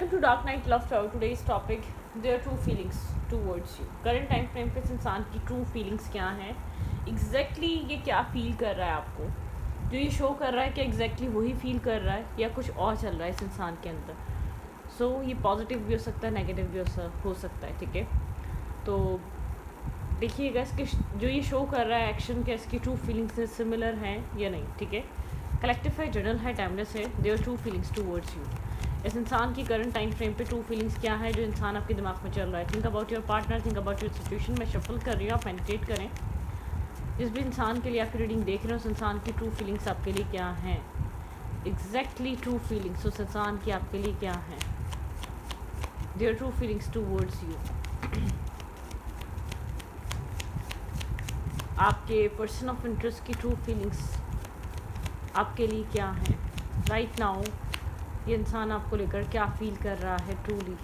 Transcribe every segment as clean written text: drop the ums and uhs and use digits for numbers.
Welcome to Dark Night Love Tower. Today's topic, their true feelings towards you. Current time frame पे इस इंसान की true feelings क्या हैं, एग्जैक्टली ये क्या फील कर रहा है आपको, जो ये शो कर रहा है कि एग्जैक्टली वही फील कर रहा है या कुछ और चल रहा है इस इंसान के अंदर. सो ये पॉजिटिव भी हो सकता है, नेगेटिव भी हो सकता है. ठीक है, तो देखिएगा इसके जो ये शो कर रहा है एक्शन के, इसकी ट्रू फीलिंग्स से सिमिलर हैं या नहीं. ठीक है, कलेक्टिव है, जनरल है, टाइमलेस है. Their true feelings towards you. इस इंसान की करंट टाइम फ्रेम पे ट्रू फीलिंग्स क्या है, जो इंसान आपके दिमाग में चल रहा है. Think about your partner, think about your situation. मैं शफल कर रही हूँ, आप मेडिटेट करें. जिस भी इंसान के लिए आपकी रीडिंग देख रहे हो, उस इंसान की ट्रू फीलिंग्स आपके लिए क्या हैं, एग्जैक्टली ट्रू फीलिंग्स उस इंसान की आपके लिए क्या हैं. Their true feelings towards you. आपके पर्सन ऑफ इंटरेस्ट की ट्रू फीलिंग्स आपके लिए क्या हैं राइट नाउ. ये इंसान आपको लेकर क्या फील कर रहा है ट्रूली.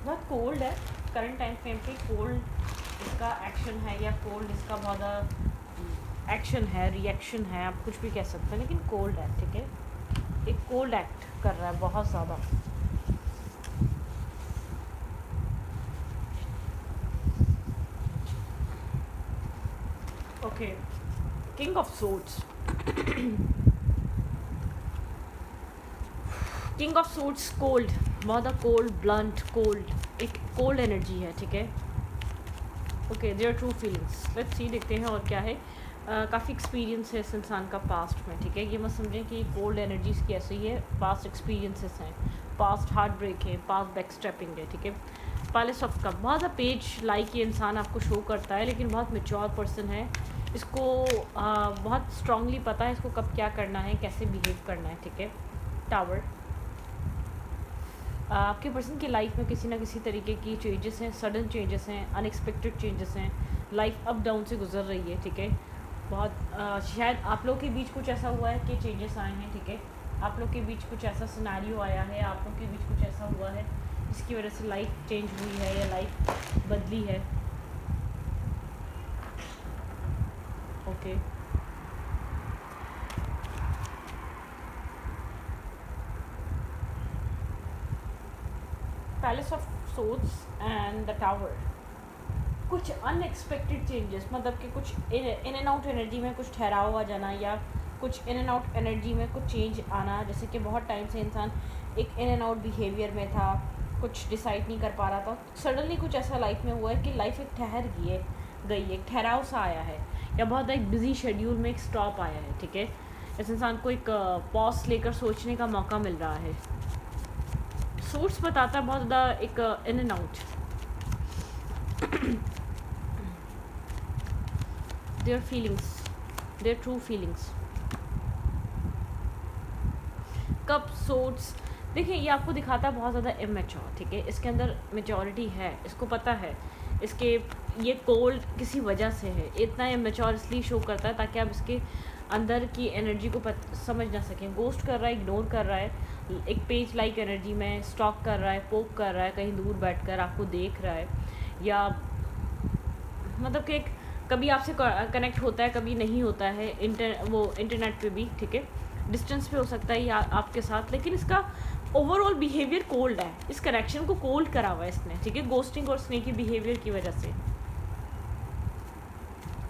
बहुत कोल्ड है करंट टाइम फ्रेम पे. कोल्ड इसका एक्शन है या कोल्ड इसका बहुत ज़्यादा एक्शन है, रिएक्शन है, आप कुछ भी कह सकते हैं, लेकिन कोल्ड है. ठीक है, एक कोल्ड एक्ट कर रहा है बहुत ज़्यादा. Okay, king of swords. King of swords cold, बहुत कोल्ड, ब्लंट, कोल्ड, एक कोल्ड एनर्जी है. ठीक है, okay, their true feelings. Let's see, देखते हैं और क्या है. काफ़ी एक्सपीरियंस है इस इंसान का पास्ट में. ठीक है, ये मत समझें कि कोल्ड एनर्जीज की ऐसे ही है. पास्ट एक्सपीरियंसेस हैं, पास्ट हार्ट ब्रेक है, पास्ट बैक स्टेपिंग है. ठीक है, पैलेस ऑफ कप, बहुत ज़्यादा पेज लाइक ये इंसान आपको शो करता है, लेकिन बहुत मेच्योर पर्सन है. इसको बहुत स्ट्रांगली पता है इसको कब क्या करना है, कैसे बिहेव करना है. ठीक है, टावर, आपके पर्सन की लाइफ में किसी ना किसी तरीके की चेंजेस हैं, सडन चेंजेस हैं, अनएक्सपेक्टेड चेंजेस हैं. लाइफ अप डाउन से गुजर रही है. ठीक है, बहुत शायद आप लोग के बीच कुछ ऐसा हुआ है कि चेंजेस आए हैं. ठीक है, आप लोग के बीच कुछ ऐसा सिनेरियो आया है, आप लोग के बीच कुछ ऐसा हुआ है जिसकी वजह से लाइफ चेंज हुई है या लाइफ बदली है. Okay, palace of swords and the tower. कुछ अनएक्सपेक्टेड चेंजेस, मतलब कि कुछ इन एंड आउट एनर्जी में कुछ ठहराव आ जाना, या कुछ इन एंड आउट एनर्जी में कुछ चेंज आना. जैसे कि बहुत टाइम से इंसान एक इन एंड आउट बिहेवियर में था, कुछ डिसाइड नहीं कर पा रहा था. सडनली कुछ ऐसा लाइफ में हुआ है कि लाइफ एक ठहर गई, एक ठहराव सा आया है, या बहुत एक बिजी शेड्यूल में एक स्टॉप आया है. ठीक है, इस इंसान को एक पॉज लेकर सोचने का मौका मिल रहा है. सोर्स बताता है बहुत ज़्यादा एक in and out. Their feelings, their true feelings. Cup sorts, देखिए ये आपको दिखाता है बहुत ज़्यादा इमेच्योर. ठीक है, इसके अंदर मेच्योरिटी है, इसको पता है इसके ये कोल्ड किसी वजह से है. इतना इमेच्योर इसलिए शो करता है ताकि आप इसके अंदर की एनर्जी को समझ ना सकें. गोस्ट कर रहा है, इग्नोर कर रहा है, एक पेज लाइक एनर्जी में स्टॉक कर रहा है, पोक कर रहा है, कहीं दूर बैठकर आपको देख रहा है, या मतलब कि कभी आपसे कनेक्ट होता है, कभी नहीं होता है. इंटरनेट पे भी. ठीक है, डिस्टेंस पे हो सकता है या आपके साथ, लेकिन इसका ओवरऑल बिहेवियर कोल्ड है. इस कनेक्शन को कोल्ड करा हुआ है इसने. ठीक है, गोस्टिंग और स्नेकी बिहेवियर की वजह से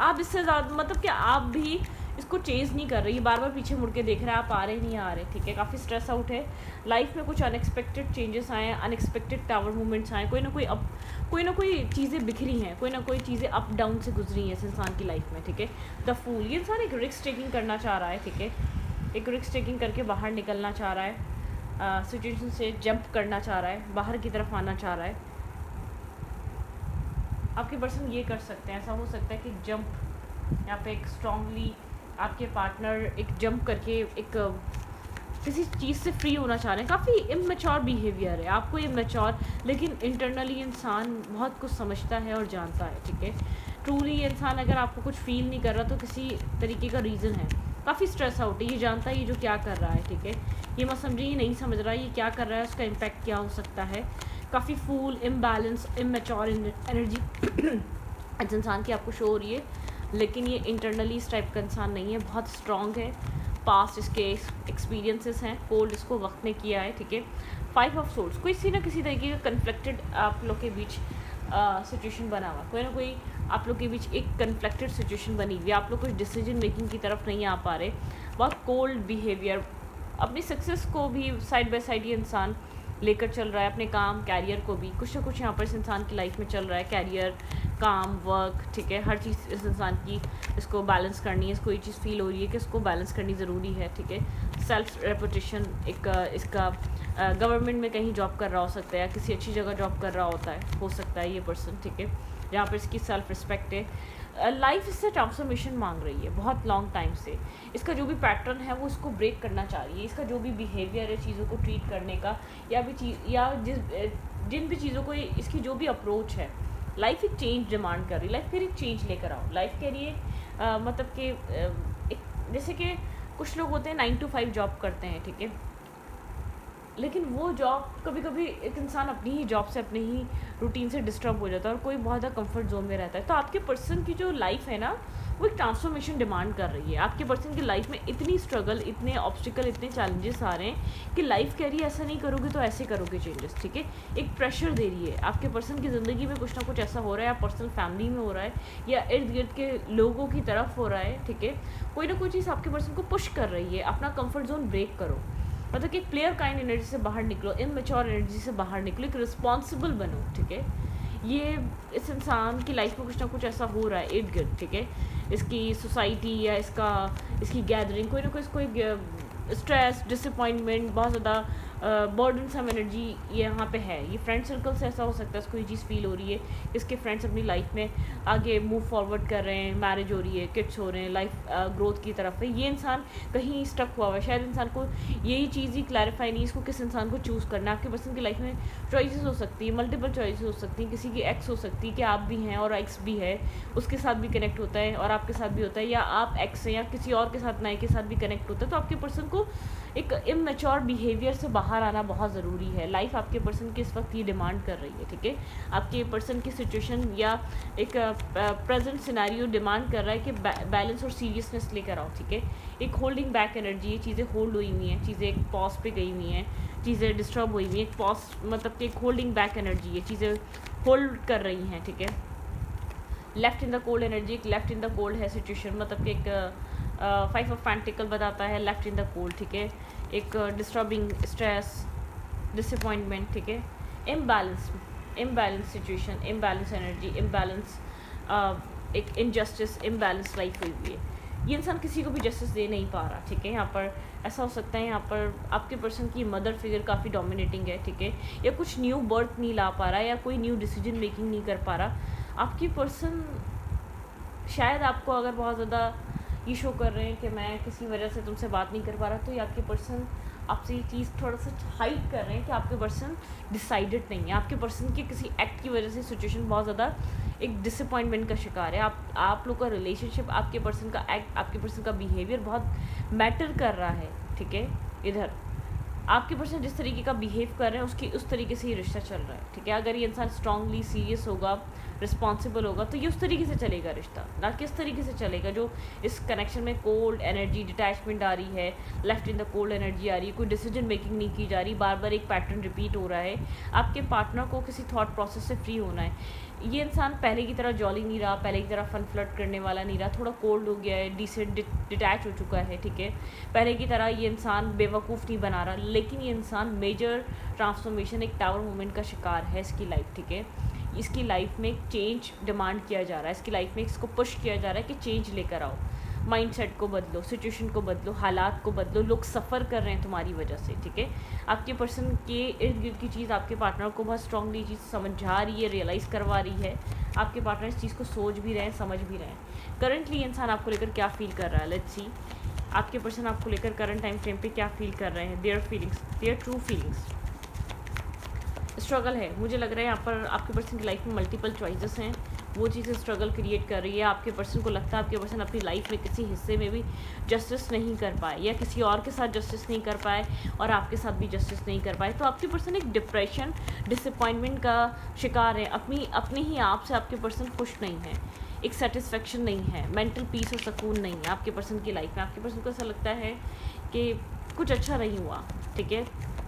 आप इससे ज़्यादा, मतलब कि आप भी इसको चेज़ नहीं कर रही, बार बार पीछे मुड़ के देख रहे हैं, आप आ रहे नहीं आ रहे. ठीक है, काफ़ी स्ट्रेस आउट है. लाइफ में कुछ अनएक्सपेक्टेड चेंजेस आए हैं, अनएक्सपेक्टेड टावर मूवमेंट्स आए, कोई ना कोई चीज़ें बिखरी हैं, कोई ना कोई चीज़ें अप डाउन से गुजरी हैं इस इंसान की लाइफ में. ठीक है, द फूल, ये इंसान एक रिस्क टेकिंग करना चाह रहा है. ठीक है, एक रिस्क टेकिंग करके बाहर निकलना चाह रहा है, सिचुएशन से जंप करना चाह रहा है, बाहर की तरफ आना चाह रहा है. आपके पर्सन ये कर सकते हैं, ऐसा हो सकता है कि जंप यहाँ पे एक स्ट्रांगली आपके पार्टनर एक जंप करके एक किसी चीज़ से फ्री होना चाह रहे हैं. काफ़ी इमेच्योर बिहेवियर है, आपको इमेच्योर, लेकिन इंटरनली इंसान बहुत कुछ समझता है और जानता है. ठीक है, ट्रूली इंसान अगर आपको कुछ फील नहीं कर रहा तो किसी तरीके का रीज़न है. काफ़ी स्ट्रेस आउट है, ये जानता है ये जो क्या कर रहा है. ठीक है, ये मत समझिए ये नहीं समझ रहा है ये क्या कर रहा है, उसका इम्पैक्ट क्या हो सकता है. काफ़ी फूल, इम्बैलेंस, इमेच्योर एनर्जी इस इंसान की आपको शो हो रही है, लेकिन ये इंटरनली इस टाइप का इंसान नहीं है, बहुत स्ट्रॉन्ग है। पास्ट इसके एक्सपीरियंसेस हैं, कोल्ड इसको वक्त ने किया है, ठीक है। 5 ऑफ सोर्स, किसी ना किसी तरीके का कन्फ्लिक्टेड आप लोग के बीच सिचुएशन बना हुआ, कोई ना कोई आप लोग के बीच एक कन्फ्लिक्टेड सिचुएशन बनी हुई, आप लोग कुछ डिसीजन मेकिंग की तरफ नहीं आ पा रहे, बहुत कोल्ड बिहेवियर, अपनी सक्सेस को भी साइड बाय साइड ये इंसान लेकर चल रहा है, अपने काम कैरियर को भी कुछ ना कुछ यहाँ पर इस इंसान की लाइफ में चल रहा है, कैरियर, काम, वर्क, ठीक है। हर चीज़ इस इंसान की इसको बैलेंस करनी है, इसको ये चीज़ फील हो रही है कि इसको बैलेंस करनी ज़रूरी है, ठीक है। सेल्फ रेपुटेशन, एक इसका गवर्नमेंट में कहीं जॉब कर रहा हो सकता है या किसी अच्छी जगह जॉब कर रहा हो सकता है ये पर्सन, ठीक है, जहाँ पर इसकी सेल्फ रिस्पेक्ट है। लाइफ इससे ट्रांसफॉर्मेशन मांग रही है बहुत लॉन्ग टाइम से, इसका जो भी पैटर्न है वो इसको ब्रेक करना चाह रही है, इसका जो भी बिहेवियर है चीज़ों को ट्रीट करने का, या भी चीज़ या जिन भी चीज़ों को इसकी जो भी अप्रोच है, लाइफ एक चेंज डिमांड कर रही है। लाइफ फिर एक चेंज लेकर आओ, लाइफ के लिए मतलब कि एक जैसे कि कुछ लोग होते हैं 9 to 5 जॉब करते हैं, ठीक है, लेकिन वो जॉब कभी कभी एक इंसान अपनी ही जॉब से, अपने ही रूटीन से डिस्टर्ब हो जाता है और कोई बहुत ज़्यादा कंफर्ट जोन में रहता है। तो आपके पर्सन की जो लाइफ है ना, वो एक ट्रांसफॉर्मेशन डिमांड कर रही है। आपके पर्सन की लाइफ में इतनी स्ट्रगल, इतने ऑब्स्टिकल, इतने चैलेंजेस आ रहे हैं कि लाइफ कह रही है ऐसा नहीं करोगे तो ऐसे करोगे चेंजेस, ठीक है। एक प्रेशर दे रही है, आपके पर्सन की ज़िंदगी में कुछ ना कुछ ऐसा हो रहा है, या पर्सनल फैमिली में हो रहा है या इर्द गिर्द के लोगों की तरफ हो रहा है, ठीक है। कोई ना कोई चीज़ आपके पर्सन को पुश कर रही है, अपना कम्फर्ट जोन ब्रेक करो, मतलब कि एक प्लेयर काइंड एनर्जी से बाहर निकलो, इमेच्योर एनर्जी से बाहर निकलो, एक रिस्पॉन्सिबल बनो, ठीक है। ये इस इंसान की लाइफ में कुछ ना कुछ ऐसा हो रहा है इर्द गिर्द, ठीक है, इसकी सोसाइटी या इसकी गैदरिंग, कोई ना कोई स्ट्रेस, डिसअपॉइंटमेंट, बहुत ज़्यादा बर्डन सम एनर्जी ये यहाँ पे है। ये फ्रेंड सर्कल से ऐसा हो सकता है, इसको ये चीज़ फील हो रही है, इसके फ्रेंड्स अपनी लाइफ में आगे मूव फॉरवर्ड कर रहे हैं, मैरिज हो रही है, किड्स हो रहे हैं, लाइफ ग्रोथ की तरफ है। ये इंसान कहीं स्टक हुआ हुआ है, शायद इंसान को यही चीज़ ही क्लैरिफाई नहीं, इसको किस इंसान को चूज़ करना है। आपके पर्सन की लाइफ में चॉइसेस हो सकती है, मल्टीपल चॉइसेस हो सकती हैं, किसी की एक्स हो सकती है कि आप भी हैं और एक्स भी है, उसके साथ भी कनेक्ट होता है और आपके साथ भी होता है, या आप एक्स हैं या किसी और के साथ नए के साथ भी कनेक्ट होता है। तो आपके पर्सन को एक इमेच्योर बिहेवियर से बाहर आना बहुत ज़रूरी है। लाइफ आपके पर्सन की इस वक्त ये डिमांड कर रही है, ठीक है। आपके पर्सन की सिचुएशन या एक प्रेजेंट सिनेरियो डिमांड कर रहा है कि बैलेंस और सीरियसनेस लेकर आओ, ठीक है। एक होल्डिंग बैक एनर्जी, ये चीज़ें होल्ड हुई हुई हैं, चीज़ें एक पॉज पे गई हुई हैं, चीज़ें डिस्टर्ब हुई हुई हैं, एक पॉज मतलब कि एक होल्डिंग बैक एनर्जी है, चीज़ें होल्ड कर रही हैं, ठीक है। Left in the cold energy, एक लेफ्ट इन द कोल्ड है सिचुएशन, मतलब कि एक 5 ऑफ पेंटिकल बताता है लेफ्ट इन द कोल्ड, ठीक है। एक डिस्टर्बिंग, स्ट्रेस, डिसअपॉइंटमेंट, ठीक है। Imbalance situation, imbalance energy, imbalance एक इनजस्टिस, इम्बैलेंस लाइफ हुई हुई है। ये इंसान किसी को भी जस्टिस दे नहीं पा रहा, ठीक है। यहाँ पर ऐसा हो सकता है, यहाँ पर आपके पर्सन की मदर फिगर काफ़ी डोमिनेटिंग है, ठीक है, या कुछ न्यू बर्थ नहीं ला पा रहा, या कोई न्यू डिसीजन मेकिंग नहीं कर पा रहा। आपकी पर्सन शायद आपको अगर बहुत ज़्यादा ये शो कर रहे हैं कि मैं किसी वजह से तुमसे बात नहीं कर पा रहा, तो ये आपके पर्सन आपसे ये चीज़ थोड़ा सा हाइड कर रहे हैं कि आपके पर्सन डिसाइडेड नहीं है। आपके पर्सन के किसी एक्ट की वजह से सिचुएशन बहुत ज़्यादा एक डिसअपॉइंटमेंट का शिकार है। आप लोग का रिलेशनशिप, आपके पर्सन का एक्ट, आपके पर्सन का बिहेवियर बहुत मैटर कर रहा है, ठीक है। इधर आपके पर्सन जिस तरीके का बिहेव कर रहे हैं उसकी उस तरीके से ही रिश्ता चल रहा है, ठीक है। अगर ये इंसान स्ट्रांगली सीरियस होगा, रिस्पॉन्सिबल होगा, तो ये उस तरीके से चलेगा रिश्ता, ना किस तरीके से चलेगा जो इस कनेक्शन में कोल्ड एनर्जी, डिटैचमेंट आ रही है, left in the cold energy आ रही है, कोई डिसीजन मेकिंग नहीं की जा रही, बार बार एक पैटर्न रिपीट हो रहा है। आपके पार्टनर को किसी थॉट प्रोसेस से फ्री होना है। ये इंसान पहले की तरह जॉली नहीं रहा, पहले की तरह फन फ्लर्ट करने वाला नहीं रहा, थोड़ा कोल्ड हो गया है, डिटैच हो चुका है, ठीक है। पहले की तरह ये इंसान बेवकूफ़ नहीं बना रहा, लेकिन ये इंसान मेजर ट्रांसफॉर्मेशन, एक टावर मोमेंट का शिकार है इसकी लाइफ, ठीक है। इसकी लाइफ में एक चेंज डिमांड किया जा रहा है, इसकी लाइफ में इसको पुश किया जा रहा है कि चेंज लेकर आओ, माइंडसेट को बदलो, सिचुएशन को बदलो, हालात को बदलो, लोग सफ़र कर रहे हैं तुम्हारी वजह से, ठीक है। आपके पर्सन के इर्द गिर्द की चीज़ आपके पार्टनर को बहुत स्ट्रांगली चीज़ समझा रही है, रियलाइज़ करवा रही है। आपके पार्टनर इस चीज़ को सोच भी रहे हैं, समझ भी रहे हैं। करंटली इंसान आपको लेकर क्या फील कर रहा है, लेट्स सी। आपके पर्सन आपको लेकर करंट टाइम फ्रेम पे क्या फील कर रहे हैं, their feelings, their true feelings. Struggle है, मुझे लग रहा है यहाँ पर आपके पर्सन की लाइफ में मल्टीपल चॉइसेस हैं, वो चीज़ें स्ट्रगल क्रिएट कर रही है। आपके पर्सन को लगता है आपके पर्सन अपनी लाइफ में किसी हिस्से में भी जस्टिस नहीं कर पाए, या किसी और के साथ जस्टिस नहीं कर पाए और आपके साथ भी जस्टिस नहीं कर पाए। तो आपके पर्सन एक डिप्रेशन, डिसअपॉइंटमेंट का शिकार है। अपने ही आप से आपके पर्सन खुश नहीं है, एक सेटिस्फेक्शन नहीं है, मेंटल पीस और सुकून नहीं है आपके पर्सन की लाइफ में। आपके पर्सन को ऐसा लगता है कि कुछ अच्छा नहीं हुआ, ठीक है,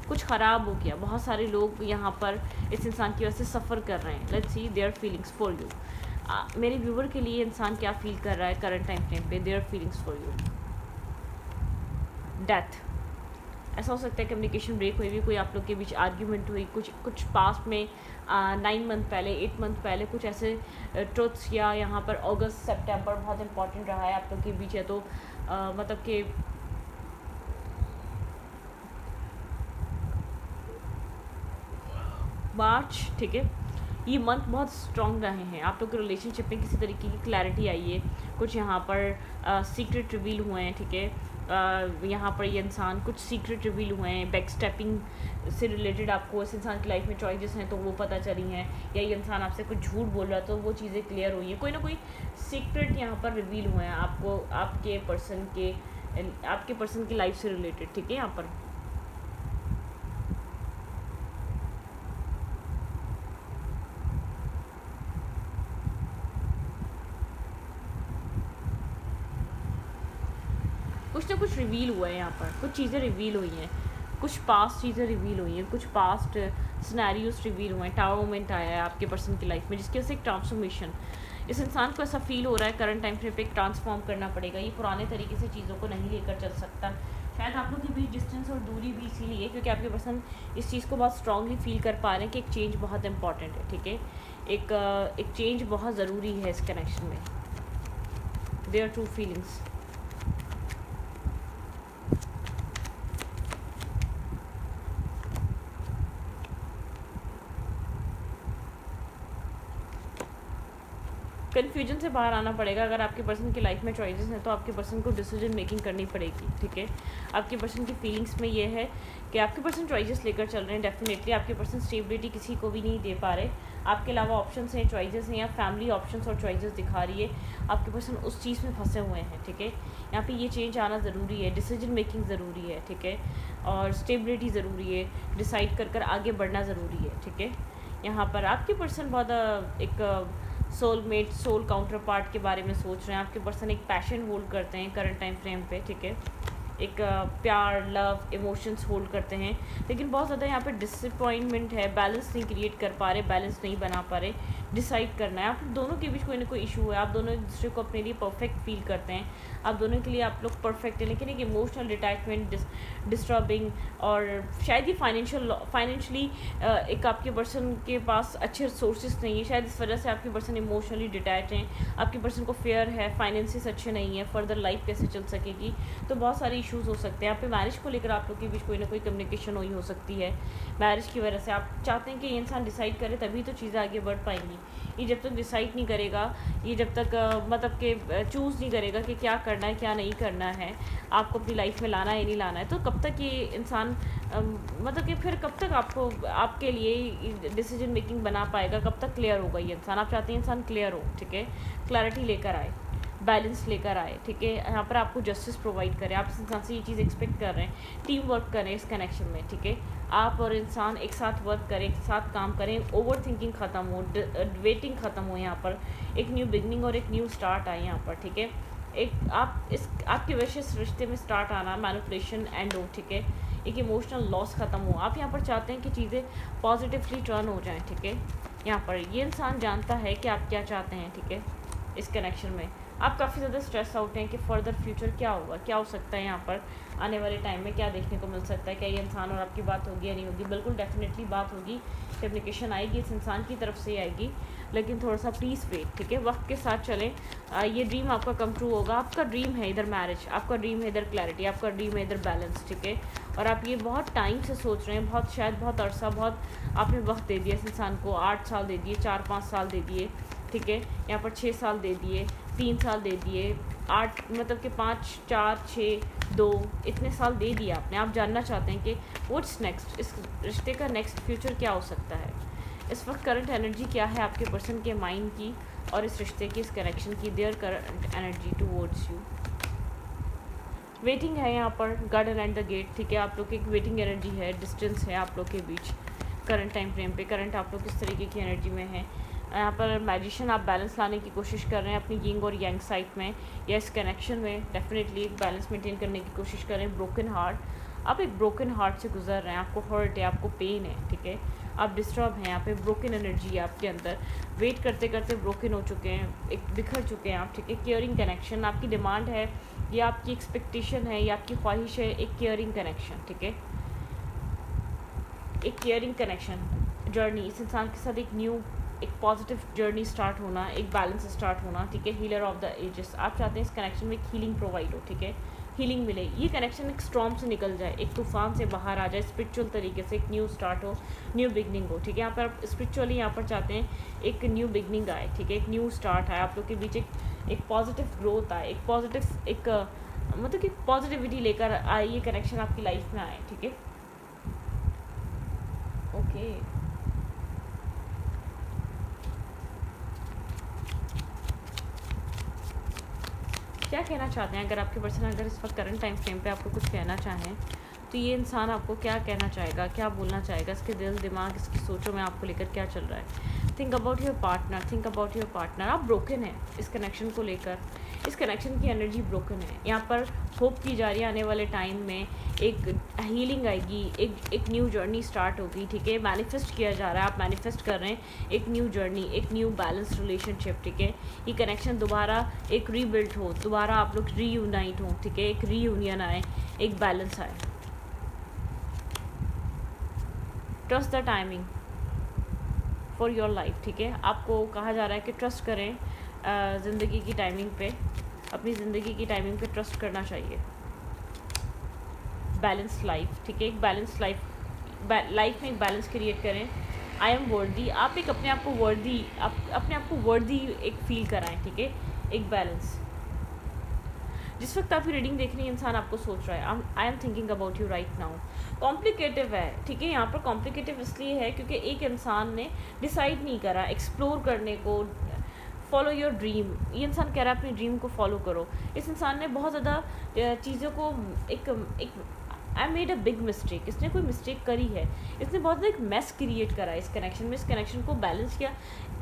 कुछ ख़राब हो गया। बहुत सारे लोग यहाँ पर इस इंसान की वजह से सफ़र कर रहे हैं। Let's see their feelings for you. मेरे व्यूवर के लिए इंसान क्या फील कर रहा है करंट टाइम फ्रेम पे, their feelings for you. Death, ऐसा हो सकता है कम्युनिकेशन ब्रेक हुई, भी कोई आप लोग के बीच आर्ग्यूमेंट हुई, कुछ पास्ट में 9 मंथ पहले, 8 मंथ पहले कुछ ऐसे ट्रुथ्स, या यहाँ पर अगस्त सितंबर बहुत इंपॉर्टेंट रहा है आप लोग के बीच है। तो मतलब कि मार्च, ठीक है, ये मंथ बहुत स्ट्रॉन्ग रहे हैं आप लोग के रिलेशनशिप में। किसी तरीके की क्लैरिटी आई है, कुछ यहाँ पर सीक्रेट रिवील हुए हैं, ठीक है। यहाँ पर ये इंसान कुछ सीक्रेट रिवील हुए हैं, बैक स्टेपिंग से रिलेटेड आपको इस इंसान की लाइफ में चॉइसेस हैं तो वो पता चली हैं, या ये इंसान आपसे कुछ झूठ बोल रहा है तो वो चीज़ें क्लियर हुई हैं। कोई ना कोई सीक्रेट यहाँ पर रिवील हुए हैं आपको आपके पर्सन की लाइफ से रिलेटेड, ठीक है। यहाँ पर कुछ ना कुछ रिवील हुआ है, यहाँ पर कुछ चीज़ें रिवील हुई हैं, कुछ पास्ट चीज़ें रिवील हुई हैं, कुछ पास्ट सिनेरियोस रिवील हुए हैं। टावर मोमेंट आया है आपके पर्सन की लाइफ में, जिसकी वजह से एक ट्रांसफॉर्मेशन, इस इंसान को ऐसा फील हो रहा है करंट टाइम फ्रेम पे एक ट्रांसफॉर्म करना पड़ेगा। ये पुराने तरीके से चीज़ों को नहीं लेकर चल सकता। शायद आप लोग के बीच डिस्टेंस और दूरी भी इसीलिए, क्योंकि आपके पर्सन इस चीज़ को बहुत स्ट्रांगली फील कर पा रहे हैं कि एक चेंज बहुत इंपॉर्टेंट है, ठीक है। एक चेंज बहुत ज़रूरी है इस कनेक्शन में। There true feelings. कन्फ्यूजन से बाहर आना पड़ेगा। अगर आपके पर्सन की लाइफ में चॉइसेस हैं तो आपके पर्सन को डिसीजन मेकिंग करनी पड़ेगी, ठीक है। आपके पर्सन की फीलिंग्स में ये है कि आपके पर्सन चॉइसेस लेकर चल रहे हैं। डेफिनेटली आपके पर्सन स्टेबिलिटी किसी को भी नहीं दे पा रहे। आपके अलावा ऑप्शंस हैं, चॉइसेस हैं, या फैमिली ऑप्शंस और चॉइसेस दिखा रही है। आपके पर्सन उस चीज़ में फंसे हुए हैं, ठीक है। यहाँ पे ये चेंज आना ज़रूरी है, डिसीजन मेकिंग ज़रूरी है, ठीक है, और स्टेबिलिटी ज़रूरी है, डिसाइड कर आगे बढ़ना ज़रूरी है, ठीक है। यहाँ पर आपके पर्सन बहुत एक सोलमेट, सोल काउंटर पार्ट के बारे में सोच रहे हैं। आपके पर्सन एक पैशन होल्ड करते हैं करंट टाइम फ्रेम पे, ठीक है। एक प्यार, लव, इमोशंस होल्ड करते हैं, लेकिन बहुत ज़्यादा यहाँ पे डिसअपॉइंटमेंट है। बैलेंस नहीं क्रिएट कर पा रहे, बैलेंस नहीं बना पा रहे। डिसाइड करना है, आप दोनों के बीच कोई ना कोई इशू है। आप दोनों एक दूसरे को अपने लिए परफेक्ट फील करते हैं, आप दोनों के लिए आप लोग परफेक्ट हैं, लेकिन एक इमोशनल डिटैचमेंट, डिस्टर्बिंग, और शायद ये फाइनेंशियली एक आपके पर्सन के पास अच्छे सोर्सेज नहीं है। शायद इस वजह से आपके पर्सन इमोशनली डिटैच हैं। आपके पर्सन को फेयर है, फाइनेंसेस अच्छे नहीं है, फर्दर लाइफ कैसे चल सकेगी। तो बहुत सारे इश्यूज़ हो सकते हैं। यहाँ पे मैरिज को लेकर आप लोग के बीच कोई ना कोई कम्युनिकेशन हुई हो सकती है। मैरिज की वजह से आप चाहते हैं कि ये इंसान डिसाइड करे, तभी तो चीज़ें आगे बढ़ पाएंगी। ये जब तक डिसाइड नहीं करेगा, ये जब तक मतलब कि चूज़ नहीं करेगा कि क्या करना है क्या नहीं करना है, आपको अपनी लाइफ में लाना है नहीं लाना है, तो कब तक ये इंसान मतलब कि फिर कब तक आपको आपके लिए डिसीजन मेकिंग बना पाएगा, कब तक क्लियर होगा ये इंसान। आप चाहते हैं इंसान क्लियर हो, ठीक है, क्लैरिटी लेकर आए, बैलेंस लेकर आए, ठीक है। यहाँ पर आपको जस्टिस प्रोवाइड करें। आप इस इंसान से ये चीज़ एक्सपेक्ट कर रहे हैं। टीम वर्क करें इस कनेक्शन में, ठीक है। आप और इंसान एक साथ वर्क करें, एक साथ काम करें, ओवर थिंकिंग ख़त्म हो, वेटिंग ख़त्म हो। यहाँ पर एक न्यू बिगनिंग और एक न्यू स्टार्ट आए यहाँ पर, ठीक है। एक आपकी वजह से इस रिश्ते में स्टार्ट आना, मैनिपुलेशन एंड हो, ठीक है। एक इमोशनल लॉस ख़त्म हो। आप यहाँ पर चाहते हैं कि चीज़ें पॉजिटिवली टर्न हो जाएँ, ठीक है। यहाँ पर ये इंसान जानता है कि आप क्या चाहते हैं, ठीक है। इस कनेक्शन में आप काफ़ी ज़्यादा स्ट्रेस आउट हैं कि फ़र्दर फ्यूचर क्या होगा, क्या हो सकता है, यहाँ पर आने वाले टाइम में क्या देखने को मिल सकता है। क्या ये इंसान और आपकी बात होगी या नहीं होगी? बिल्कुल डेफिनेटली बात होगी, कम्युनिकेशन आएगी, इस इंसान की तरफ से आएगी, लेकिन थोड़ा सा प्लीज़ वेट, ठीक है। वक्त के साथ चलें। ये ड्रीम आपका कम ट्रू होगा। आपका ड्रीम है इधर मैरिज, आपका ड्रीम है इधर क्लैरिटी, आपका ड्रीम है इधर बैलेंस, ठीक है। और आप ये बहुत टाइम से सोच रहे हैं, बहुत अरसा, बहुत आपने वक्त दे दिया इस इंसान को। 8 साल दे दिए, 4-5 साल दे दिए, ठीक है। यहाँ पर 6 साल दे दिए, 3 साल दे दिए, 8 मतलब कि 5, 4, 6, 2 इतने साल दे दिए आपने। आप जानना चाहते हैं कि व्हाट्स नेक्स्ट, इस रिश्ते का नेक्स्ट फ्यूचर क्या हो सकता है। इस वक्त करंट एनर्जी क्या है आपके पर्सन के माइंड की, और इस रिश्ते की, इस कनेक्शन की, their current energy towards you. Waiting है यहाँ पर, गार्डन एंड द गेट, ठीक है। आप लोग की एक वेटिंग एनर्जी है, डिस्टेंस है आप लोग के बीच करंट टाइम फ्रेम पे। करंट आप लोग किस तरीके की एनर्जी में है। यहाँ पर मैजिशियन आप बैलेंस लाने की कोशिश कर रहे हैं अपनी यिंग और यांग साइड में, या इस कनेक्शन में डेफिनेटली एक बैलेंस मेंटेन करने की कोशिश कर रहे हैं। ब्रोकन हार्ट, आप एक ब्रोकन हार्ट से गुजर रहे हैं, आपको हर्ट है, आपको पेन है, ठीक है। आप डिस्टर्ब हैं, यहाँ पे ब्रोकन एनर्जी है आपके अंदर, वेट करते करते ब्रोकन हो चुके हैं, एक बिखर चुके हैं आप, ठीक है। केयरिंग कनेक्शन आपकी डिमांड है, या आपकी एक्सपेक्टेशन है, या आपकी ख्वाहिश है, एक केयरिंग कनेक्शन, ठीक है। एक केयरिंग कनेक्शन जर्नी, इस इंसान के साथ एक पॉजिटिव जर्नी स्टार्ट होना, एक बैलेंस स्टार्ट होना, ठीक है। हीलर ऑफ द एजेस, आप चाहते हैं इस कनेक्शन में एक हीलिंग प्रोवाइड हो, ठीक है। हीलिंग मिले, ये कनेक्शन एक स्टॉर्म से निकल जाए, एक तूफान से बाहर आ जाए, स्पिरिचुअल तरीके से एक न्यू स्टार्ट हो, न्यू बिगनिंग हो, ठीक है। यहाँ पर आप स्पिरिचुअली यहाँ पर चाहते हैं एक न्यू बिगनिंग आए, ठीक है। एक न्यू स्टार्ट आए, आप लोग के बीच एक पॉजिटिव ग्रोथ आए, एक पॉजिटिव मतलब कि पॉजिटिविटी लेकर आए, ये कनेक्शन आपकी लाइफ में आए, ठीक है। ओके, क्या कहना चाहते हैं, अगर आपके पर्सन अगर इस वक्त करंट टाइम फ्रेम पे आपको कुछ कहना चाहें, तो ये इंसान आपको क्या कहना चाहेगा, क्या बोलना चाहेगा, इसके दिल दिमाग, इसकी सोचों में आपको लेकर क्या चल रहा है। Think about your partner, think about your partner. आप ब्रोकन हैं इस कनेक्शन को लेकर, इस कनेक्शन की एनर्जी ब्रोकन है। यहाँ पर होप की जा रही है आने वाले टाइम में एक हीलिंग आएगी, एक न्यू जर्नी स्टार्ट होगी, ठीक है। मैनिफेस्ट किया जा रहा है, आप मैनिफेस्ट कर रहे हैं एक न्यू जर्नी, एक न्यू बैलेंस रिलेशनशिप, ठीक है। ये कनेक्शन दोबारा एक रीबिल्ड हो, दोबारा आप लोग रीयूनाइट हो, ठीक है। एक रीयूनियन आए, एक बैलेंस आए। Trust the timing for your life, ठीक है। आपको कहा जा रहा है कि ट्रस्ट करें ज़िंदगी की टाइमिंग पे, अपनी ज़िंदगी की टाइमिंग पे ट्रस्ट करना चाहिए। बैलेंस लाइफ, ठीक है। एक बैलेंस लाइफ में एक बैलेंस क्रिएट करें। आई एम वर्दी, आप एक अपने आप को वर्दी, अपने आप को वर्दी एक फील कराएं, ठीक है। एक बैलेंस, जिस वक्त आपकी रीडिंग देख रही है इंसान आपको सोच रहा है, I am thinking about you right now. Complicative है, ठीक है। यहाँ पर कॉम्प्लिकेटिव इसलिए है क्योंकि एक इंसान ने डिसाइड नहीं करा एक्सप्लोर करने को। फॉलो योर ड्रीम, ये इंसान कह रहा है अपनी ड्रीम को फॉलो करो। इस इंसान ने बहुत ज़्यादा चीज़ों को एक I made a big mistake, इसने कोई मिस्टेक करी है, इसने बहुत ज़्यादा एक मेस क्रिएट करा है इस कनेक्शन में। इस कनेक्शन को बैलेंस किया,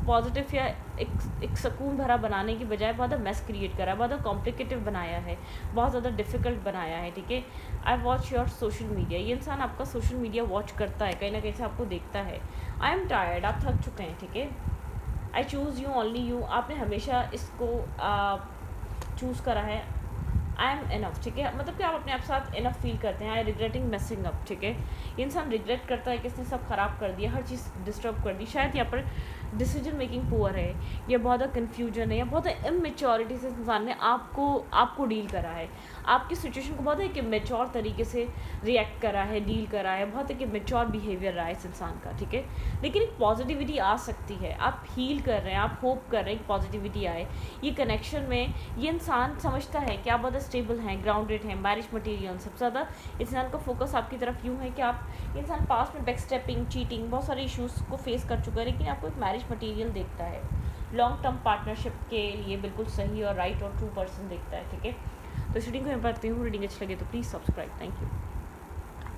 पॉजिटिव या एक सुकून भरा बनाने की बजाय बहुत ज़्यादा मेस क्रिएट करा है, बहुत ज़्यादा कॉम्प्लिकेटिव बनाया है, बहुत ज़्यादा डिफ़िकल्ट बनाया है, ठीक है। I watch your social media, ये इंसान आपका सोशल मीडिया वॉच करता है, कहीं ना कहीं से आपको देखता है। आई एम टायर्ड, आप थक चुके हैं, ठीक है। I choose you only you, आपने हमेशा इसको चूज़ करा है। आई एम इनफ, ठीक है। मतलब कि आप अपने आप साथ इनफ फील करते हैं। आई रिग्रेटिंग मेसिंग अप, ठीक है। ये इंसान रिग्रेट करता है कि इसने सब ख़राब कर दिया, हर चीज़ डिस्टर्ब कर दी। शायद यहाँ पर डिसीजन मेकिंग पुअर है, या बहुत ज़्यादा कन्फ्यूजन है, या बहुत ज़्यादा इमेच्योरिटी से इंसान ने आपको डील करा है, आपकी सिचुएशन को बहुत एक मेच्योर तरीके से रिएक्ट करा है, डील करा है, बहुत एक मेच्योर बिहेवियर रहा है इस इंसान का, ठीक है। लेकिन एक पॉजिटिविटी आ सकती है, आप हील कर रहे हैं, आप होप कर रहे हैं, एक पॉजिटिविटी आए। ये कनेक्शन में ये इंसान समझता है कि आप बहुत स्टेबल हैं, ग्राउंडेड हैं, मैरिज मटीरियल। सबसे ज़्यादा इस इंसान का फोकस आपकी तरफ यूँ है कि आप इंसान पास्ट में बैकस्टेपिंग, चीटिंग, बहुत सारे इश्यूज़ को फेस कर चुका है, लेकिन आपको एक मैरिज मटीरियल देखता है, लॉन्ग टर्म पार्टनरशिप के लिए बिल्कुल सही और राइट और ट्रू पर्सन देखता है, ठीक है। तो इस रीडिंग को मैं पढ़ती हूँ, रीडिंग अच्छी लगे तो प्लीज़ सब्सक्राइब। Thank you.